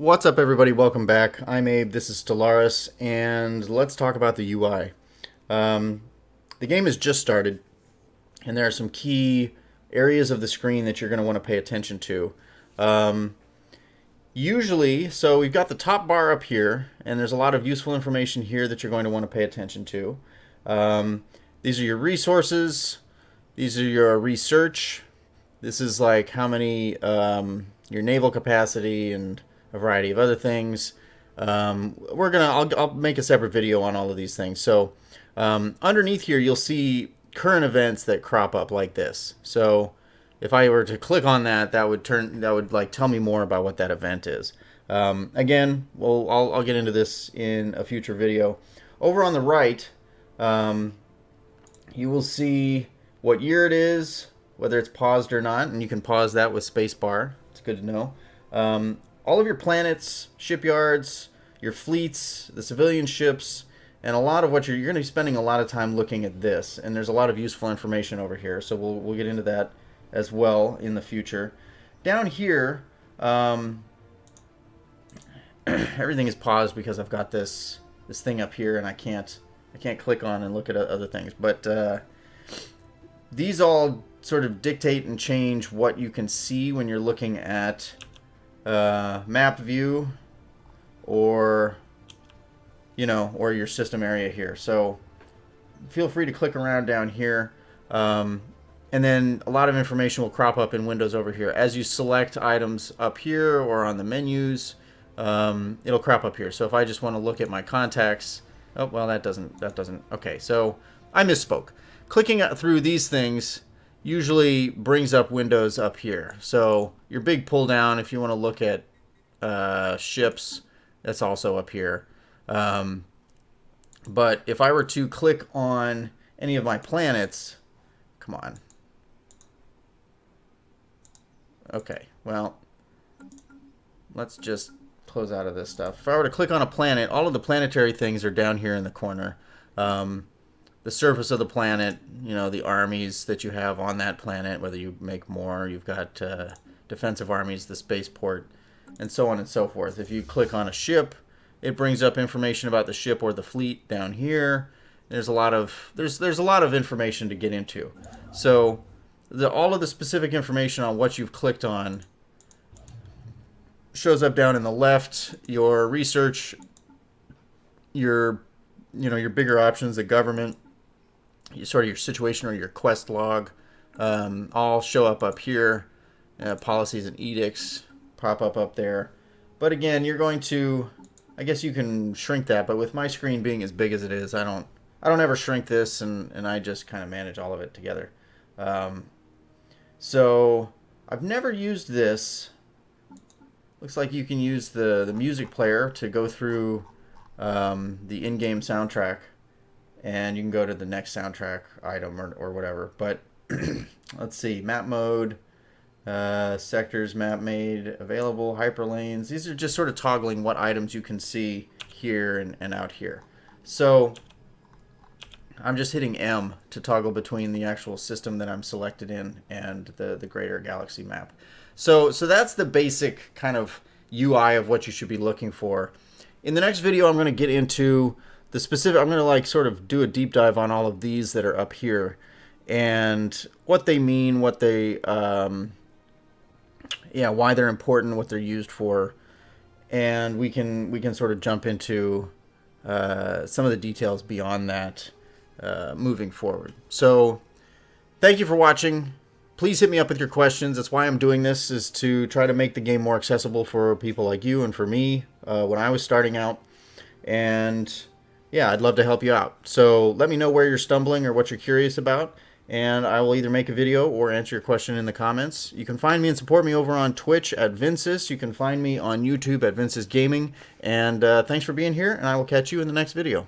What's up, everybody? Welcome back. I'm Abe, this is Stellaris, and let's talk about the UI. The game has just started, and there are some key areas of the screen that you're going to want to pay attention to. Usually, so we've got the top bar up here, and there's a lot of useful information here that you're going to want to pay attention to. These are your resources, these are your research. This is like how many, your naval capacity, and a variety of other things. I'll make a separate video on all of these things. So underneath here, you'll see current events that crop up like this. So if I were to click on that, that would like tell me more about what that event is. Again, I'll get into this in a future video. Over on the right, you will see what year it is, whether it's paused or not, and you can pause that with spacebar. It's good to know. All of your planets, shipyards, your fleets, the civilian ships, and a lot of what you're going to be spending a lot of time looking at this. And there's a lot of useful information over here, so we'll get into that as well in the future. Down here, everything is paused because I've got this thing up here, and I can't click on and look at other things. But these all sort of dictate and change what you can see when you're looking at map view, or your system area here. So feel free to click around down here, and then a lot of information will crop up in windows over here as you select items up here or on the menus. It'll crop up here. So if I just want to look at my contacts, oh well, that doesn't okay, so I misspoke. Clicking through these things usually brings up windows up here. So your big pull down, if you want to look at ships, that's also up here. But if I were to click on any of my planets, come on. Okay, well, let's just close out of this stuff. If I were to click on a planet, all of the planetary things are down here in the corner. The surface of the planet, the armies that you have on that planet, whether you make more, you've got defensive armies, the spaceport, and so on and so forth. If you click on a ship, it brings up information about the ship or the fleet down here. There's a lot of information to get into. So all of the specific information on what you've clicked on shows up down in the left. Your research, your bigger options, the government, sort of your situation or your quest log, all show up here. Policies and edicts pop up there. But again, you're going to, I guess you can shrink that, but with my screen being as big as it is, I don't ever shrink this, and I just kind of manage all of it together. So I've never used this. Looks like you can use the music player to go through the in-game soundtrack, and you can go to the next soundtrack item or whatever. But let's see, map mode, sectors, map made available, hyperlanes. These are just sort of toggling what items you can see here and out here. So I'm just hitting M to toggle between the actual system that I'm selected in and the greater galaxy map. So that's the basic kind of UI of what you should be looking for. In the next video, I'm going to get into the specific, I'm going to like sort of do a deep dive on all of these that are up here and what they mean, what they, why they're important, what they're used for, and we can sort of jump into some of the details beyond that moving forward. So thank you for watching. Please hit me up with your questions. That's why I'm doing this, is to try to make the game more accessible for people like you and for me when I was starting out. And yeah, I'd love to help you out. So let me know where you're stumbling or what you're curious about, and I will either make a video or answer your question in the comments. You can find me and support me over on Twitch at Vinsis. You can find me on YouTube at Vinsis Gaming. And thanks for being here, and I will catch you in the next video.